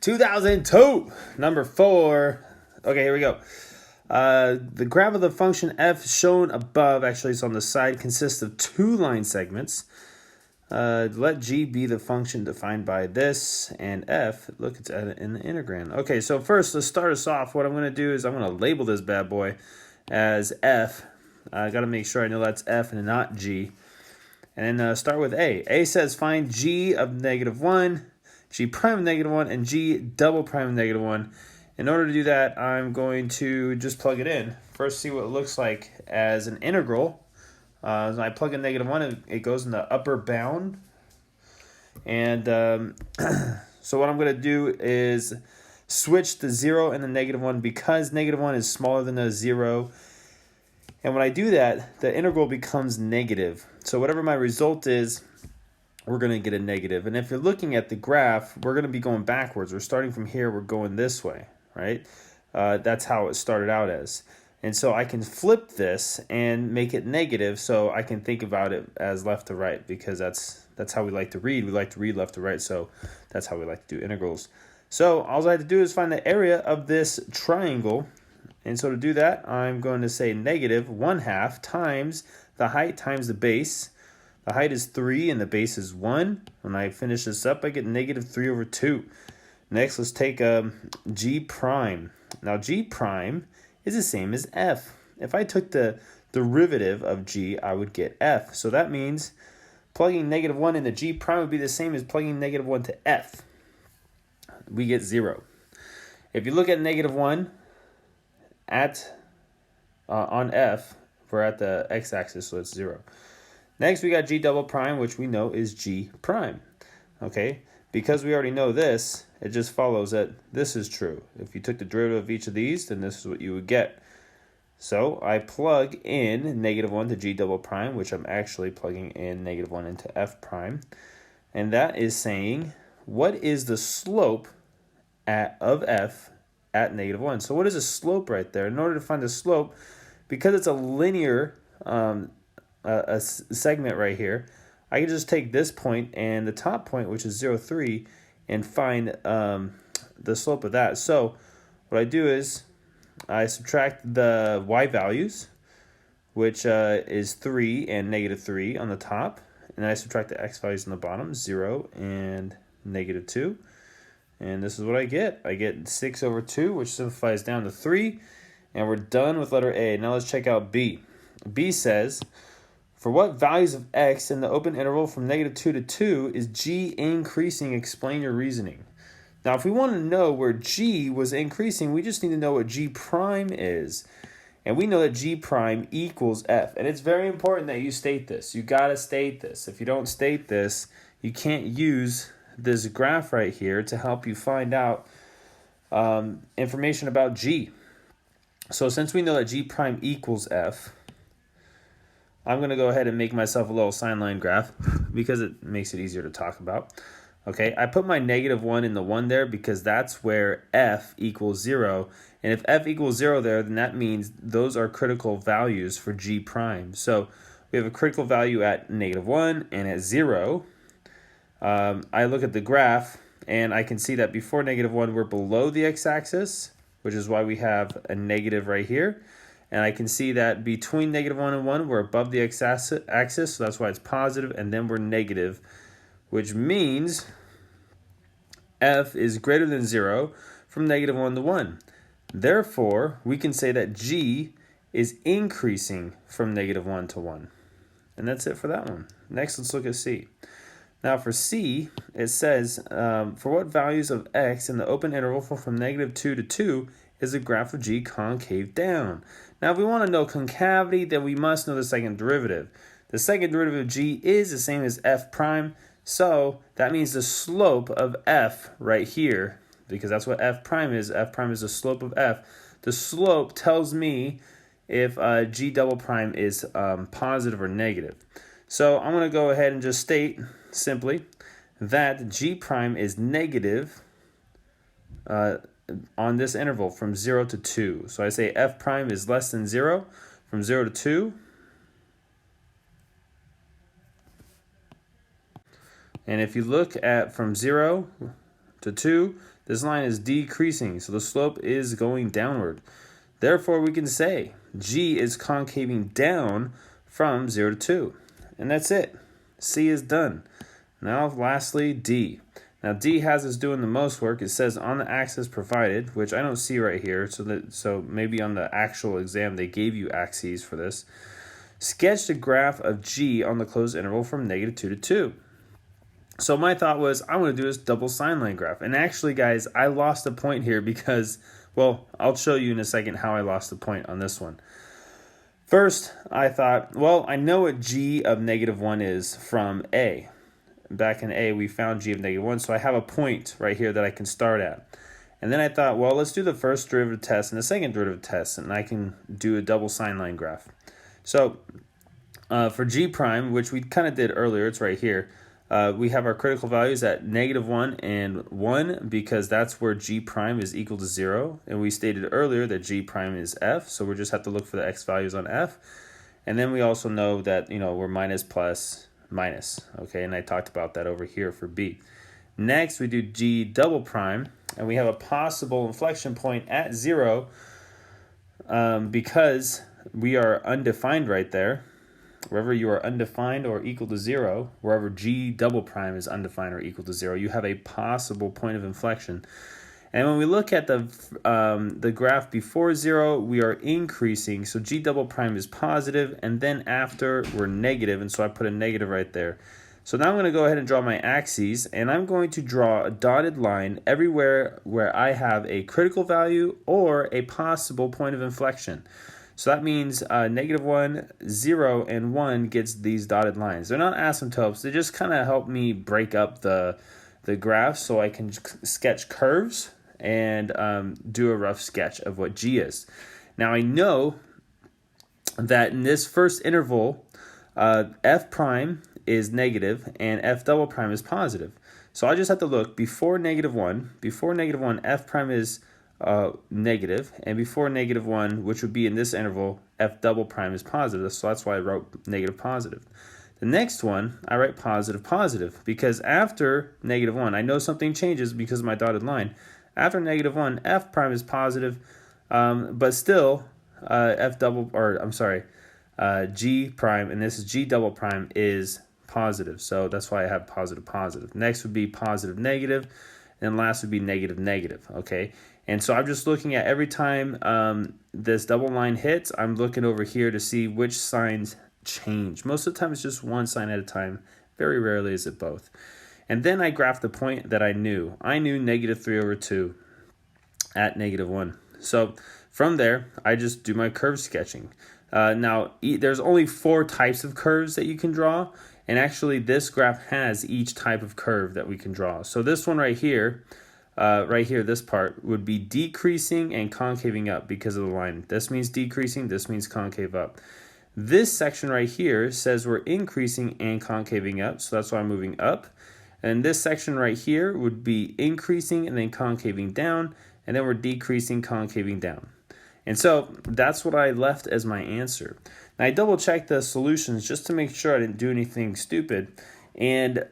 2002, number 4. Okay, here we go. The graph of the function f shown above, actually it's on the side, consists of 2 line segments. Let g be the function defined by this, and f, look, it's in the integrand. Okay, so first, let's start us off. What I'm going to do is I'm going to label this bad boy as f. I got to make sure I know that's f and not g. And then start with a. A says find g of -1, g prime of -1, and g double prime of -1. In order to do that, I'm going to just plug it in. First, see what it looks like as an integral. When I plug in -1, it goes in the upper bound. And so what I'm going to do is switch the 0 and the -1 because -1 is smaller than a 0. And when I do that, the integral becomes negative. So whatever my result is, we're going to get a negative. And if you're looking at the graph, we're going to be going backwards. We're starting from here, we're going this way, right? That's how it started out as. And so I can flip this and make it negative, so I can think about it as left to right, because that's how we like to read. We like to read left to right, so that's how we like to do integrals. So all I have to do is find the area of this triangle. And so to do that, I'm going to say -1/2 times the height times the base. The height is 3 and the base is 1. When I finish this up, I get -3/2. Next, let's take g prime. Now g prime is the same as f. If I took the derivative of g, I would get f. So that means plugging -1 into g prime would be the same as plugging -1 to f. We get 0. If you look at -1 on f, we're at the x-axis, so it's 0. Next, we got g double prime, which we know is g prime. Okay, because we already know this, it just follows that this is true. If you took the derivative of each of these, then this is what you would get. So I plug in -1 to g double prime, which I'm actually plugging in -1 into f prime. And that is saying, what is the slope of f at -1? So what is a slope right there? In order to find the slope, because it's a linear a segment right here, I can just take this point and the top point, which is 0, 3, and find the slope of that. So what I do is I subtract the y values, which is 3 and -3 on the top, and then I subtract the x values on the bottom, 0 and -2. And this is what I get. I get 6/2, which simplifies down to 3. And we're done with letter A. Now let's check out B. B says, for what values of x in the open interval from -2 to 2 is g increasing? Explain your reasoning. Now, if we want to know where g was increasing, we just need to know what g prime is. And we know that g prime equals f. And it's very important that you state this. You got to state this. If you don't state this, you can't use this graph right here to help you find out information about g. So since we know that g prime equals f, I'm going to go ahead and make myself a little sign line graph because it makes it easier to talk about. Okay, I put my -1 in the 1 there because that's where f equals 0. And if f equals 0 there, then that means those are critical values for g prime. So we have a critical value at -1 and at 0. I look at the graph, and I can see that before -1, we're below the x-axis, which is why we have a negative right here. And I can see that between -1 and 1, we're above the x-axis, so that's why it's positive, and then we're negative, which means f is greater than 0 from -1 to 1. Therefore, we can say that g is increasing from -1 to 1. And that's it for that one. Next, let's look at C. Now for C, it says, for what values of x in the open interval from -2 to 2 is the graph of g concave down? Now if we want to know concavity, then we must know the second derivative. The second derivative of g is the same as f prime, so that means the slope of f right here, because that's what f prime is the slope of f. The slope tells me if g double prime is positive or negative. So I'm going to go ahead and just state simply that g prime is negative on this interval from 0 to 2. So I say f prime is less than 0 from 0 to 2. And if you look at from 0 to 2, This line is decreasing, so the slope is going downward. Therefore, we can say G is concaving down from 0 to 2. And that's it. C is done. Now, lastly, D. Now, D has us doing the most work. It says on the axis provided, which I don't see right here. So maybe on the actual exam, they gave you axes for this. Sketch the graph of G on the closed interval from -2 to 2. So my thought was, I want to do this double sine line graph. And actually, guys, I lost a point here because, well, I'll show you in a second how I lost the point on this one. First, I thought, well, I know what G of -1 is from A. Back in A, we found G of -1, so I have a point right here that I can start at. And then I thought, well, let's do the first derivative test and the second derivative test, and I can do a double sine line graph. So for G prime, which we kind of did earlier, it's right here, we have our critical values at -1 and 1 because that's where G prime is equal to 0. And we stated earlier that G prime is F, so we just have to look for the X values on F. And then we also know that, we're minus, plus, minus. Okay, and I talked about that over here for B. Next, we do G double prime, and we have a possible inflection point at 0 because we are undefined right there. Wherever you are undefined or equal to 0, wherever G double prime is undefined or equal to 0, you have a possible point of inflection. And when we look at the graph before 0, we are increasing. So G double prime is positive, and then after we're negative, and so I put a negative right there. So now I'm going to go ahead and draw my axes, and I'm going to draw a dotted line everywhere where I have a critical value or a possible point of inflection. So that means -1, 0, and 1 gets these dotted lines. They're not asymptotes. They just kind of help me break up the graph so I can sketch curves and do a rough sketch of what G is. Now I know that in this first interval, F prime is negative and F double prime is positive. So I just have to look before -1, F prime is negative, and before -1, which would be in this interval, F double prime is positive, so that's why I wrote negative positive. The next one, I write positive positive, because after -1, I know something changes because of my dotted line. After -1, F prime is positive, but still, G prime, and this is G double prime, is positive, so that's why I have positive positive. Next would be positive negative, and last would be negative negative, okay? And so I'm just looking at every time this double line hits, I'm looking over here to see which signs change. Most of the time it's just one sign at a time. Very rarely is it both. And then I graph the point that I knew. I knew -3/2 at -1. So from there, I just do my curve sketching. Now, there's only 4 types of curves that you can draw. And actually, this graph has each type of curve that we can draw. So this one right here, this part would be decreasing and concaving up because of the line. This means decreasing, this means concave up. This section right here says we're increasing and concaving up, so that's why I'm moving up. And this section right here would be increasing and then concaving down, and then we're decreasing, concaving down. And so that's what I left as my answer. Now I double checked the solutions just to make sure I didn't do anything stupid, and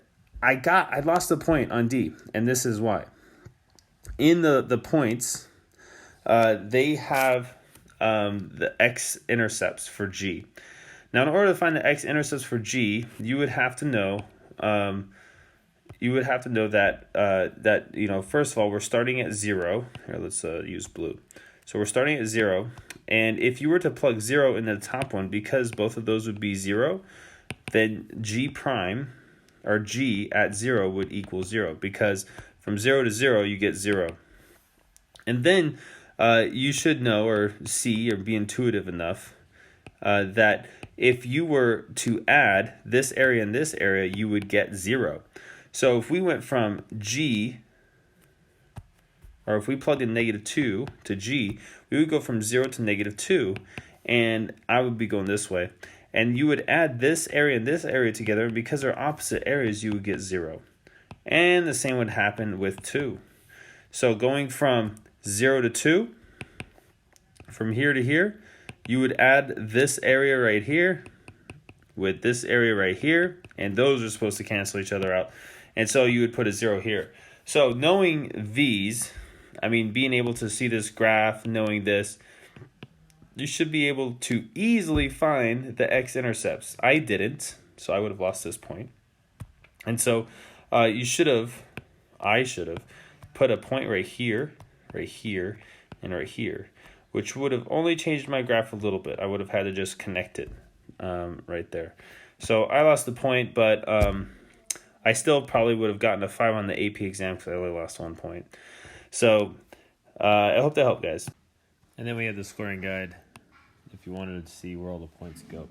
I lost the point on D, and this is why. In the points, they have the X-Intercepts for G. Now, in order to find the X-Intercepts for G, you would have to know that first of all, we're starting at 0. Here, let's use blue. So we're starting at 0, and if you were to plug 0 into the top one, because both of those would be 0, then G prime, or G at 0 would equal 0, because from 0 to 0, you get 0. And then you should know or see or be intuitive enough that if you were to add this area and this area, you would get 0. So if we went from G, or if we plugged in -2 to G, we would go from 0 to -2, and I would be going this way. And you would add this area and this area together, and because they're opposite areas, you would get 0. And the same would happen with 2. So going from 0 to 2, from here to here, you would add this area right here with this area right here, and those are supposed to cancel each other out. And so you would put a 0 here. So knowing these, I mean, being able to see this graph, knowing this, you should be able to easily find the x-intercepts. I didn't, so I would have lost this point. And so I should have put a point right here, and right here, which would have only changed my graph a little bit. I would have had to just connect it right there. So I lost the point, but I still probably would have gotten a 5 on the AP exam because I only lost 1 point. So I hope that helped, guys. And then we have the scoring guide if you wanted to see where all the points go.